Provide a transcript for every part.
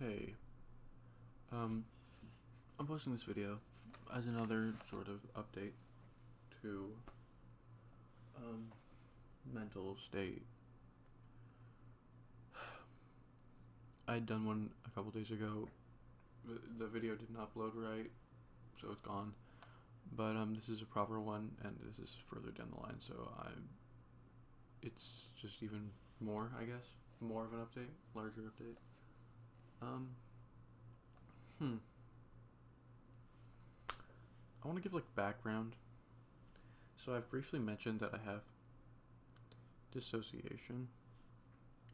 Hey, um, I'm posting this video as another sort of update to, mental state. I'd done one a couple days ago. The video did not upload right, so it's gone. But, this is a proper one, and this is further down the line, so it's just even more, I guess. More of an update, larger update. I want to give, background. So I've briefly mentioned that I have dissociation,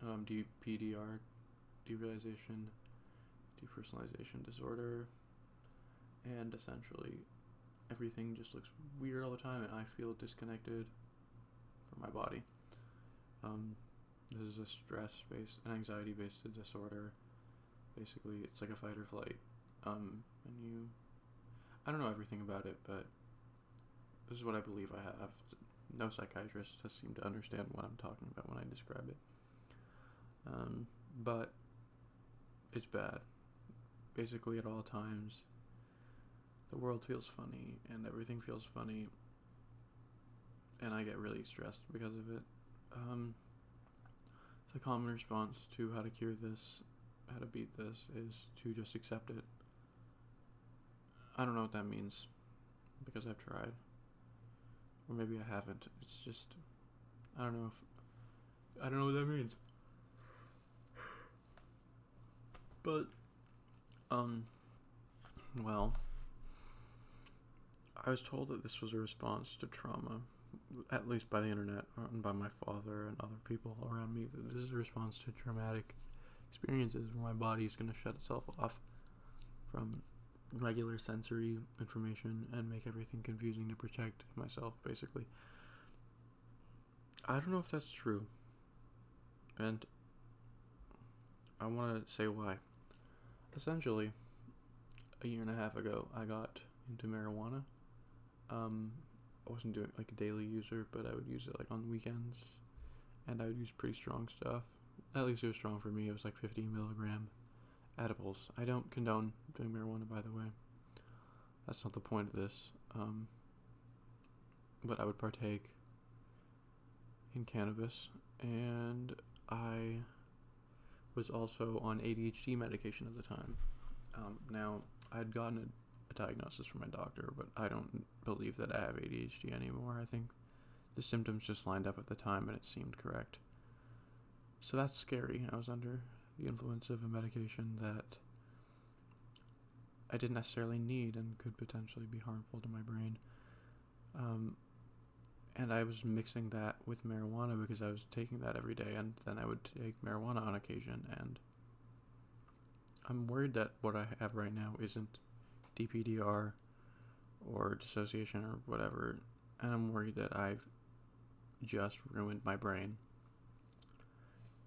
DPDR, derealization, depersonalization disorder, and essentially everything just looks weird all the time, and I feel disconnected from my body. This is a stress-based, an anxiety-based disorder. Basically, it's like a fight or flight. I don't know everything about it, but this is what I believe I have. No psychiatrist has seemed to understand what I'm talking about when I describe it. But it's bad. Basically, at all times, the world feels funny, and everything feels funny, and I get really stressed because of it. The common response to how to cure this, how to beat this, is to just accept it. I don't know what that means, because I've tried. Or maybe I haven't. It's just, I don't know what that means. But, well, I was told that this was a response to trauma, at least by the internet, and by my father and other people around me, that this is a response to traumatic experiences where my body is going to shut itself off from regular sensory information and make everything confusing to protect myself, basically. I don't know if that's true, and I want to say why. Essentially, a year and a half ago, I got into marijuana. I wasn't doing a daily user, but I would use it on weekends, and I would use pretty strong stuff. At least it was strong for me. It was 15 milligram edibles. I don't condone doing marijuana, by the way. That's not the point of this. But I would partake in cannabis, and I was also on ADHD medication at the time. Now, I had gotten a diagnosis from my doctor, but I don't believe that I have ADHD anymore. I think the symptoms just lined up at the time, and it seemed correct. So that's scary. I was under the influence of a medication that I didn't necessarily need and could potentially be harmful to my brain. And I was mixing that with marijuana because I was taking that every day, and then I would take marijuana on occasion, and I'm worried that what I have right now isn't DPDR or dissociation or whatever, and I'm worried that I've just ruined my brain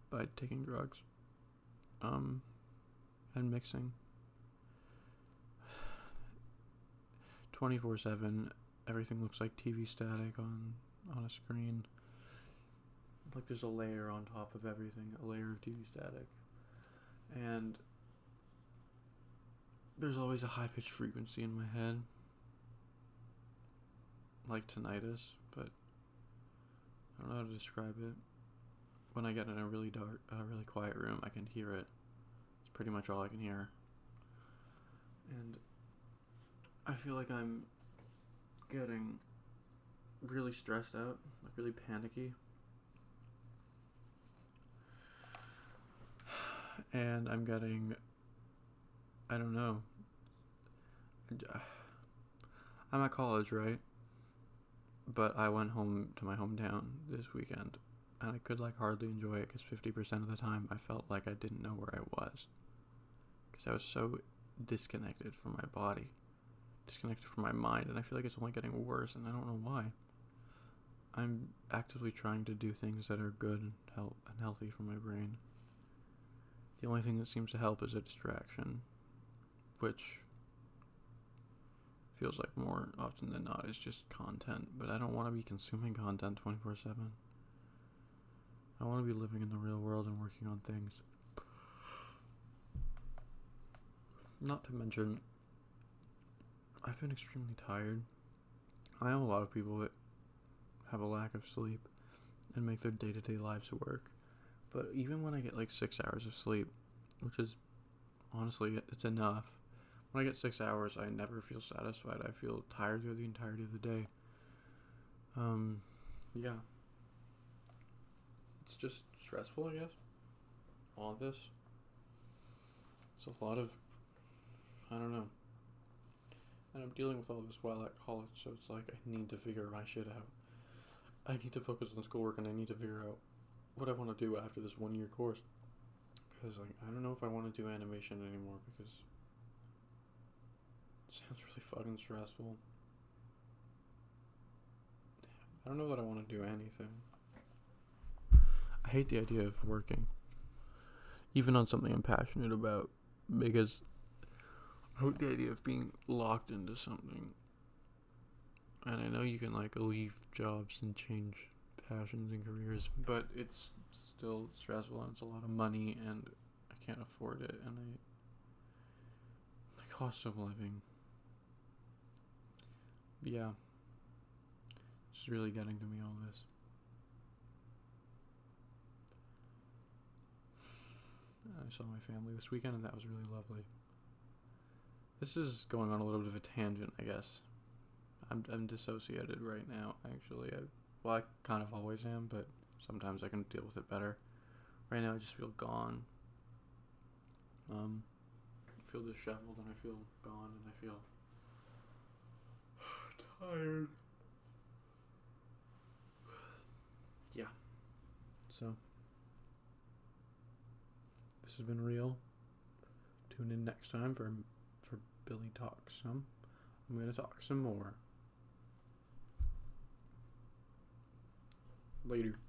by taking drugs, and mixing 24/7. Everything looks like TV static on a screen. There's a layer on top of everything, a layer of TV static. And there's always a high-pitched frequency in my head, like tinnitus, but I don't know how to describe it. When I get in a really dark, really quiet room, I can hear it. It's pretty much all I can hear. And I feel like I'm getting really stressed out, really panicky. And I'm getting, I don't know. I'm at college, right? But I went home to my hometown this weekend, and I could hardly enjoy it because 50% of the time I felt like I didn't know where I was, because I was so disconnected from my body, disconnected from my mind, and I feel like it's only getting worse, and I don't know why. I'm actively trying to do things that are good and healthy for my brain. The only thing that seems to help is a distraction, which feels like more often than not is just content, but I don't want to be consuming content 24/7. I want to be living in the real world and working on things. Not to mention, I've been extremely tired. I know a lot of people that have a lack of sleep and make their day-to-day lives work. But even when I get like 6 hours of sleep, which is honestly, it's enough. When I get 6 hours, I never feel satisfied. I feel tired through the entirety of the day. Yeah. It's just stressful, I guess. All of this. It's a lot of, I don't know. And I'm dealing with all this while at college, so it's like I need to figure my shit out. I need to focus on schoolwork, and I need to figure out what I want to do after this 1 year course. Because, like, I don't know if I want to do animation anymore, because it sounds really fucking stressful. I don't know that I want to do anything. I hate the idea of working, even on something I'm passionate about, because I hate the idea of being locked into something. And I know you can, like, leave jobs and change passions and careers, but it's still stressful, and it's a lot of money, and I can't afford it, and the cost of living. But yeah, it's just really getting to me, all this. I saw my family this weekend, and that was really lovely. This is going on a little bit of a tangent, I guess. I'm dissociated right now, actually. I kind of always am, but sometimes I can deal with it better. Right now, I just feel gone. I feel disheveled, and I feel gone, and I feel tired. Yeah. So, this has been real. Tune in next time for Billy Talks Some. I'm going to talk some more. Later.